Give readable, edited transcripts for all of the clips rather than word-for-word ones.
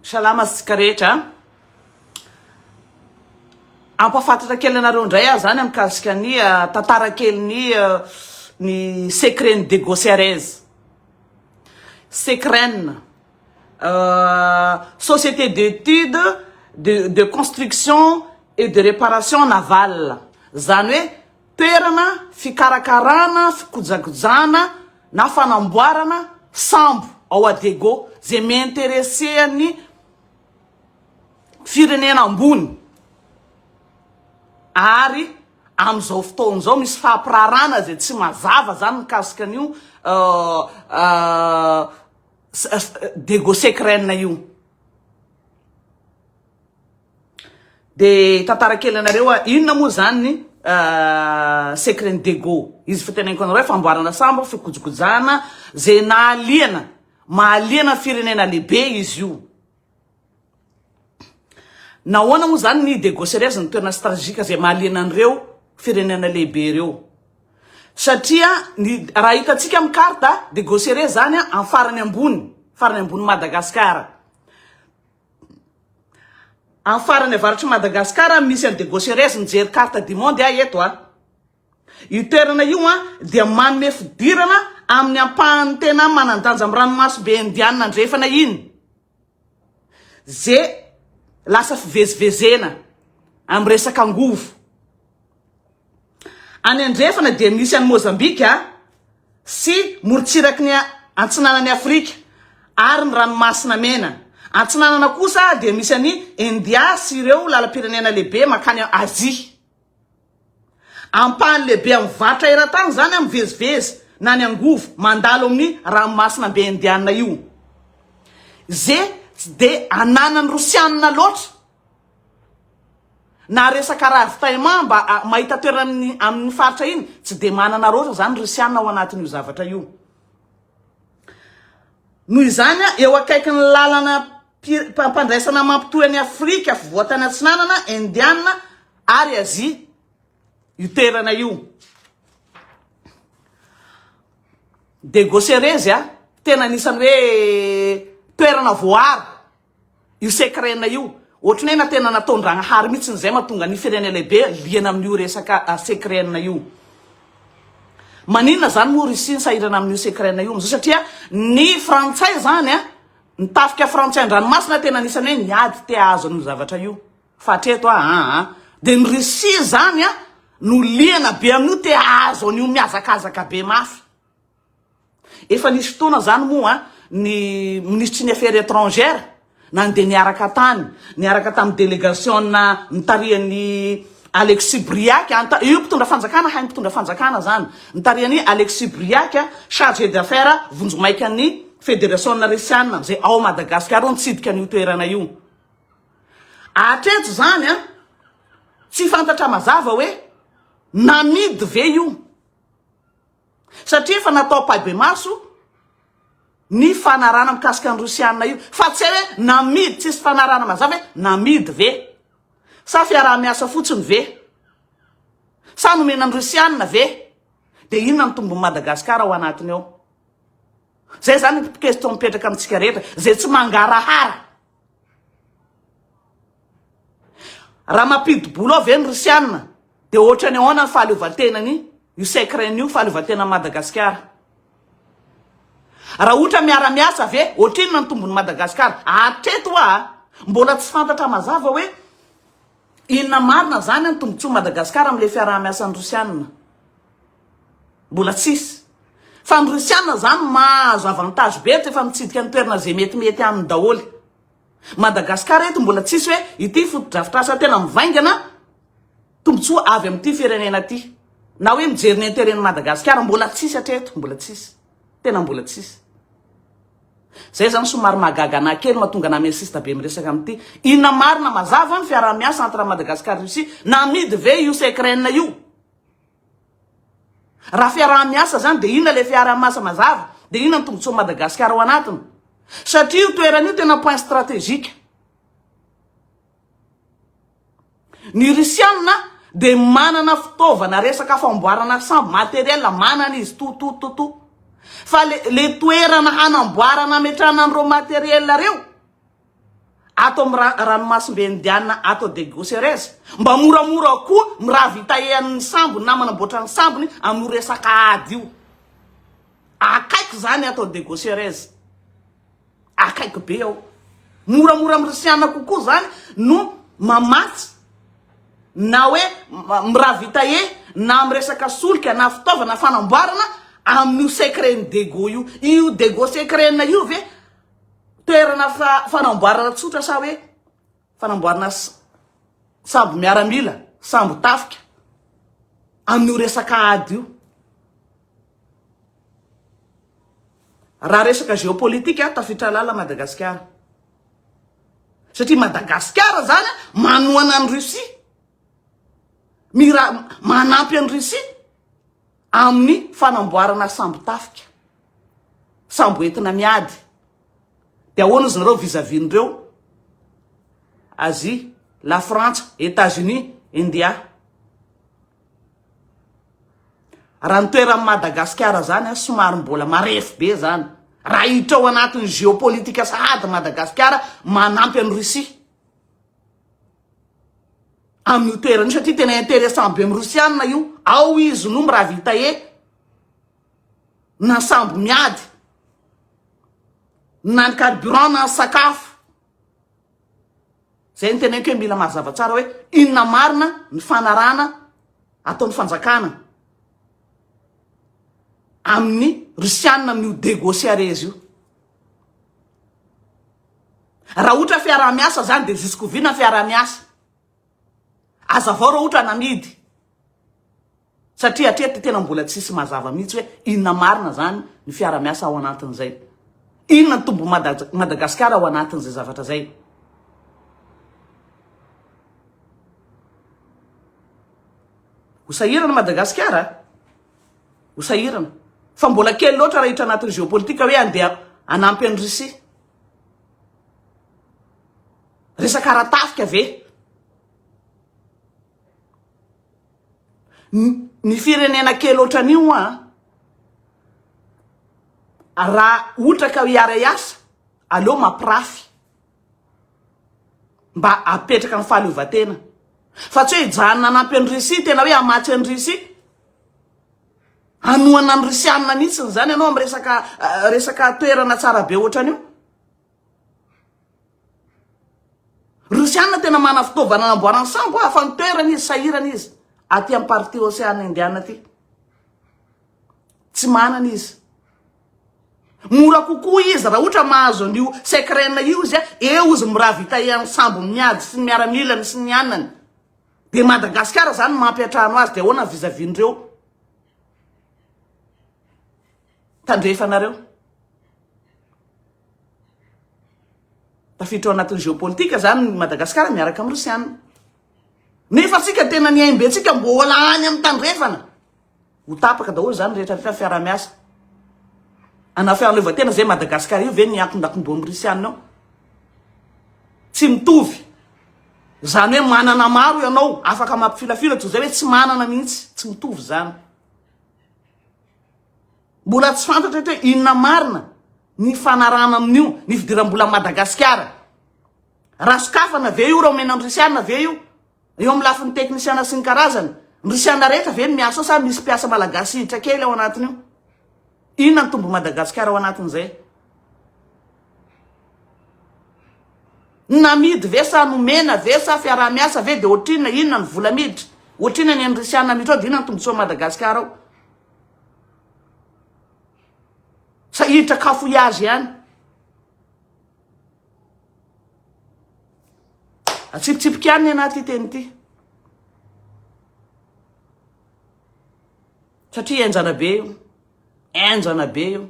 Salama sika rehetra. Ampafantatra kely anareo ndray aho zany amikasika ny tantara kely ny secret de Gosserez. Secret société d'études de construction et de réparation navale. Zany hoe toerana fikarakarana, fikojakojana na fanamboarana sambo ao Adego zay m'intéressé ny firenena ambony. Ary am'izao fotoan'izao misy fampirarana zay tsy mazava zany mikasika an'io Dego Secret io. De tantara kely anareo inona moa zany ny Secret Dego. Izy fiteneniko anareo famboarana sambo, fikojokojana zay mahaliana firenena lehibe izy io. Nahoana moa zany ny Dego Gosserez ny toerana stratégique zay mahaliana an'ireo firenena lehibe reo. Satria raha hitantsika amin'ny karta Dego Gosserez zany amin'ny farany ambony Madagasikara. Amin'ny farany avaratry Madagasikara misy an Dego Gosserez mijery carte du monde eto io toerana io dia manome fidirana amin'ny ampahany tena manandanja amin'ny ranomasimbe Indiana andrefana iny. Zay lasa fivezivezena amin'ny resaka angovo. Any andrefana dia misy any Mozambique sy morotsiraky ny antsinanany Afrika ary ny ranomasina mena. Antsinanana kosa dia misy any India sy ireo lalam-pirenena lehibe makany Azia. Ampahany lehibe amin'ny vatra eran-tany zany amin'ny vezivezy na ny angovo mandalo amin'ny ranomasina be Indiana io. Zay de ananany Rosianina loatra na resaka ravitaillement mba mahita toerana amin'ny faritra iny tsy de manana loatra zany Rosianina ao anatin'io zavatra io. Noho izany eo akaikin'ny lalana mpandraisana mampitohy any Afrika voatany atsinanana Indiana ary Azia io toerana io. Dego Gosserez tena anisan'ny hoe toerana voary io secret io. Ohatrany na tena nataon-dragnahary mihitsy zay mahatonga ny firenena lehibe liana amin'io resaka secret io. Maninona zany moa Russie sahirana amin'io secret io satria ny Frantsay zany nitafika Frantsay an-dranomasina tena anisan'ny hoe niady te azo an'io zavatra io. Fa treto de ny Russie zany no liana be amin'io te azo an'io miazakazaka be mafy. Efa nisy fotoana zany moa ny ministre ny affaires étrangères nandeha niaraka tamin'ny délégation na nitarihan'ny Alexis Briac io mpitondra fanjakana hainy mpitondra fanjakana zany nitarihan'ny Alexis Briac chargé d'affaires vonjomaiky an'ny fédération russienne zay ao Madagasikara nitsidika an'io toerana io. Atreto zany tsy fantatra mazava hoe namidy ve io satria efa natao pabe maso ny fanarana mikasika ny Rosianina io fa tsy hoe namidy tsisy fanarana mazava hoe namidy ve sa fiaraha-miasa fotsiny ve sa nomena ny Rosianina ve de inona ny tombony Madagasikara ao anatiny ao. Zay zany ny question mipetraka amitsika rehetra zay tsy mangarahara. Raha mampidi-bolo ao ve ny Rosianina de ohatrany ahoana ny fahaleovantenany io secret io fahaleovantena Madagasikara. Raha ohatra miara-miasa ve ohatrinona ny tombony Madagasikara. Atreto mbola tsy fantatra mazava hoe inona marina zany ny tombontsoa Madagasikara amin'le fiaraha-miasa ny Rosianina. Mbola tsisy. Fa ny Rosianina zany mahazo avantage be efa mitsidika ny toerana zay metimety aminy daholy. Madagasikara eto mbola tsisy hoe ity foto-drafitrasa tena mivaingana tombontsoa avy amin'ity firenena ty. Na hoe mijery ny intérêt ny Madagasikara mbola tsisy atreto, mbola tsisy. Tena mbola tsisy. Zay zany somary magaga na kely mahatonga na mesista be miresaka amin'ity. Inona marina mazava ny fiaraha-miasa entre Madagasikara Russie namidy ve io secret io. Raha fiaraha-miasa zany de inona le fiaraha-miasa mazava de inona ny tombontsoa Madagasikara ao anatiny. Satria io toerana io tena point stratégique. Ny Rusianina de manana fitaovana resaka famboarana sambo matériel manana izy to. Fa le toerana hanamboarana metrana an'ireo matériel reo ato ranomasimbe indiana ato de Gaucheresse mba moramora koa miravita ean'ny sambony na manamboatra ny sambony amin'ny resaka ady io akaiky zany ato de Gaucheresse akaiky be ao moramora mirisiana kokoa zany no mamatsy na hoe miravita na amin'ny resaka solika na fitaovana fanamboarana amin'io secret de Gau io de Gau secret na io ve toerana fanamboarana tsotra sa hoe fanamboarana sambo miaramila sambo tafika amin'io resaka ady io raha resaka géopolitika tafitra lala Madagasikara satria Madagasikara zany manoana ny Russie manampy any Russie amin'ny fanamboarana sambo tafika sambo entina miady de ahoana izy nareo vis-à-vis-ndreo Asie la France États-Unis India raha ny toeran'ny Madagasikara zany somary mbola marefo be zany raha hiditra ao anatin'ny géopolitika sahady Madagasikara manampy any Russie amin'ny toerana satria tena intéressant be amin'ny Russiana io ao izy no miravita na sambo miady na ny carburant na ny sakafo zay ny teneniko hoe mila mazava tsara hoe inona marina ny fanarana ataon'ny fanjakana amin'ny Russiana amin'io de Gaucheresse io raha ohatra fiarah-miasa zany de jusqu'ouvina fiarah-miasa azavao raha ohatra namidy satria atreto tena mbola tsisy mazava mihitsy hoe inona marina zany ny fiarah-miasa ao anatin'izay inona ny tombo Madagasikara ao anatin'izay zavatra zay hosahirana Madagasikara hosahirana fa mbola kely loatra raha hitra anatin'ny géopolitika hoe andeha anampy any Russie resaka aratafika ve ny firenena kely ohatran'io raha ohatra ka hiara iasa aleo mampirafy mba apetraka ny fahaleovan-tena fa tsy hoe hijanona anampy any Russie tena hoe amatsy any Russie anoana ny Russiana mihitsy zany ianao amin'ny resaka toerana tsara be ohatran'io Russiana tena mana fitaovana namboarana sambo fa ny toerana izy sahirana izy aty amin'ny partie océan Indiana aty tsy manana izy mora kokoa izy raha ohatra mahazo an'io secret io izy eo izy miravita amin'ny sambo miady sy ny miaramilany sy ny anany de Madagasikara zany mampiatrano azy de ahoana vis-à-vis-ndreo tandrefanareo tafiditra ao anatin'ny géopolitika zany Madagasikara miaraka amin'ny Russiana nefa tsika tena ny aimbe tsika mbola any amin'ny tandrefana ho tapaka daholo zany rehetra fiarah-miasa ana fiarahaleovan-tena zay Madagasikara io ve niakondakondo amin'ny Russiana ao tsy mitovy zany hoe manana maro ianao afaka mampifilafila toy zay hoe tsy manana mihitsy tsy mitovy zany mbola tsy fantatra hoe inona marina ny fanarana amin'io ny fidiram-bola Madagasikara raha sokafana ve io raha omena ny Russiana ve io eo amin'ny lafin'ny teknisiana sy ny karazany ny Russiana rehetra ve ny miasa ao sa misy mpiasa malagasy hiditra kely ao anatin'io inona ny tombo Madagasikara ao anatin'izay namidy ve sa nomena ve sa fiarah-miasa ve de ohatrina inona ny vola miditra ohatrina ny Russiana miditra ao de inona ny tombontsoa Madagasikara ao sa hiditra kafouillage ihany atsipitsipika ihany anaty teny ity satria enjana be io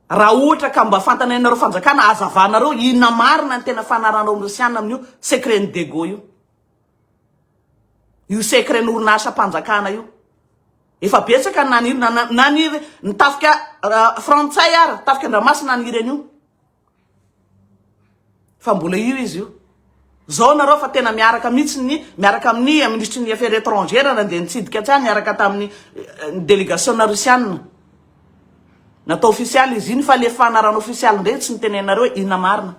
raha ohatra ka mba fantana ianareo fanjakana azavanareo inona marina ny tena fanaranao amin'ny Russiana amin'io secret de Gau io secret n'orinasa mpanjakana io efa betsaka naniry ny tafika frantsay ary tafika Andramasina nanireny io fa mbola io izy io zao nareo fa tena miaraka mihitsy miaraka amin'ny ministre ny affaires étrangères nandeha nitsidika tsany miaraka tamin'ny délégation na Russiana natao ofisialy izy iny fa le fanarana ofisialy ndray tsy nitenenareo hoe inona marina.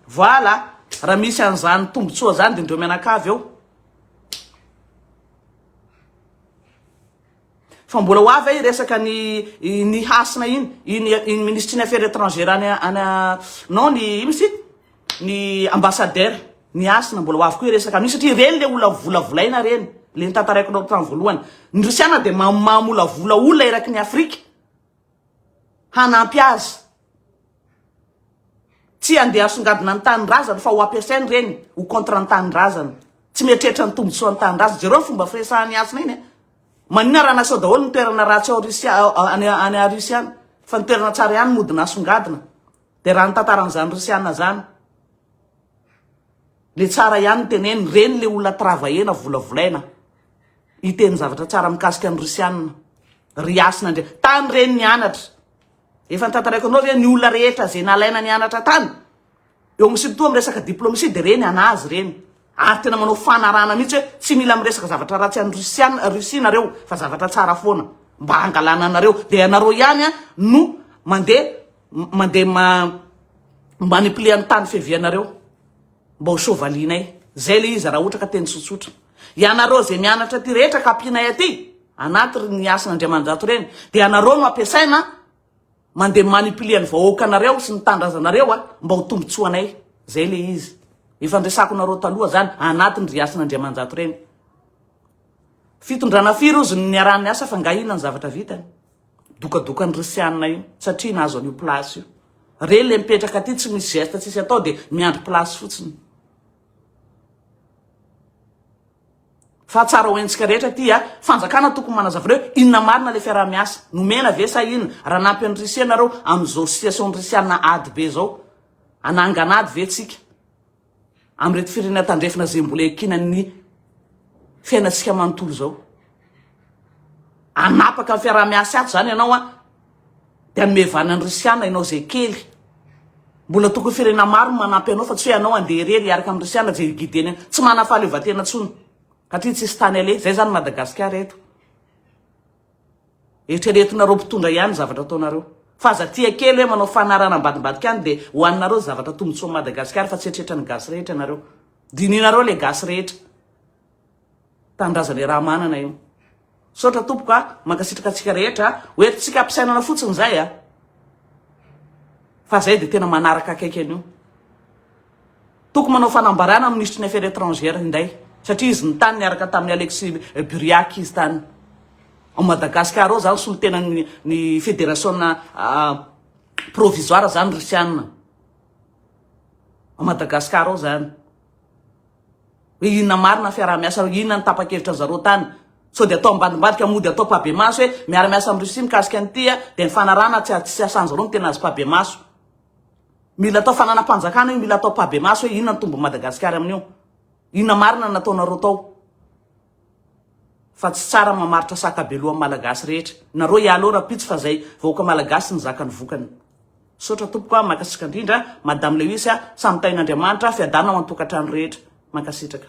Voilà, raha misy an'izany tombotsoa zany de ndreo mianakavy eo. Fa mbola ho avy resaka ny hasina iny ministre ny affaires étrangères non ny misy ny ambassadeur ny hasina mbola ho avy koa resaka amin'iny satria reny le olona volavolaina reny le nitantaraiko nao tamin'ny voalohany. Ny Rusiana de mamolavola olona eraky ny Afrika hanampy azy. Tsy andeha asongadina ny tanindrazana fa ho ampiasainy reny ho contre ny tanindrazana. Tsy mieritreritra ny tombotsoa ny tanindrazana. Jereo fomba firesahan'ny hasina iny. Manina raha nasao daholo ny toerana ratsy ao any Rusiana fa ny toerana tsara ihany modina asongadina. De raha ny tantaran'izany Rusiana zany le tsara ihany ny teneny reny le olona travaena volavolaina iteny zavatra tsara mikasika ny Rusiana riasina ndre tany reny nianatra. Efa nitantaraiko anao reny ny olona rehetra zay nalaina nianatra tany eo misitoa miresaka diplomatie de reny anazy reny. Ary tena manao fanarana mihitsy hoe tsy mila miresaka zavatra ratsy any Rusia nareo fa zavatra tsara foana mba hangalana anareo. De anareo ihany no mandeha manipuler ny tany fiavianareo mba ho sovalinay. Zay le izy raha ohatra ka teny tsotsotra. Ianareo zay mianatra ty rehetra ka ampinay aty anaty ny asan'Andriamanjato reny de anareo no ampiasaina mandeha manipuler ny vahoaka anareo sy ny tandrazanareo mba ho tombotsoanay. Zay le izy. Efa ndresako nareo taloha zany anaty ny asan'Andriamanjato reny. Fitondrana firy ozy ny arahany asa fa ngahina ny zavatra vitany. Dokadoka ny Rusiana io satria nahazo an'io place io. Reny le mipetraka aty tsy misy geste tsisy atao de miandry place fotsiny. Fa tsara hoentsika rehetra ty fanjakana tokony manazava inona marina le fiaraha-miasa. Nomena ve sa inona raha nampy an'ny Rusia nareo amin'izao situation Rusiana ady be zao. Ananganady ve tsika amin'ny reto firenena tandrefina zay mbola ekinan'ny fiainatsika manontolo zao. Anapaka amin'ny fiaraha-miasa ato zany ianao de anomevana ny Rusiana ianao zay kely. Mbola tokony firenena maro manampy anao fa tsy hoe anao andeha rery araka amin'ny Rusiana zay gideny tsy manafahaleovatena tsony. Katria tsisy tany ale zay zany Madagasikara eto. Eritreretinareo mpitondra ihany zavatra ataonareo. Fa aza tia kely hoe manao fanarana ambadimbadika any de hoaninareo zavatra tombotsoa Madagasikara fa tsy eritreretra ny gasy rehetra nareo. Dininareo le gasy rehetra. Tandrazany raha manana io. Sotra tompoko mankasitraka atsika rehetra hoe tsika ampisainana fotsiny zay fa zay de tena manaraka akaiky an'io. Toko manao fanambarana amin'ny ministre ny affaires étrangères inday satria izy ny tany niaraka tamin'ny Alexis Buriak izy tany. Au Madagascar ao zany solo tena ny fédération provisoire zany Rusiana. Au Madagascar ao zany. Hoe inona marina fiaraha-miasa inona ny tapa-kevitra zareo tany. So de atao ambadimbadika mody atao pabemaso hoe miara-miasa amin'ny Rusia mikasika an'ity de ny fanarana tsy asan'zareo no tena azy pabemaso. Mila atao fananam-panjakana io mila atao pabemaso hoe inona ny tombo Madagasikara amin'io. Inona marina nataonareo tao. Fa tsy tsara mamaritra sakabeloa malagasy rehetra. Nareo ialoha rapitsy fa zay vahoaka malagasy ny zakany vokany. Sotra tompoko makasitraka indrindra Madame Lewis samy tain'Andriamanitra fiadana ho an-tokantrano rehetra. Mankasitraka.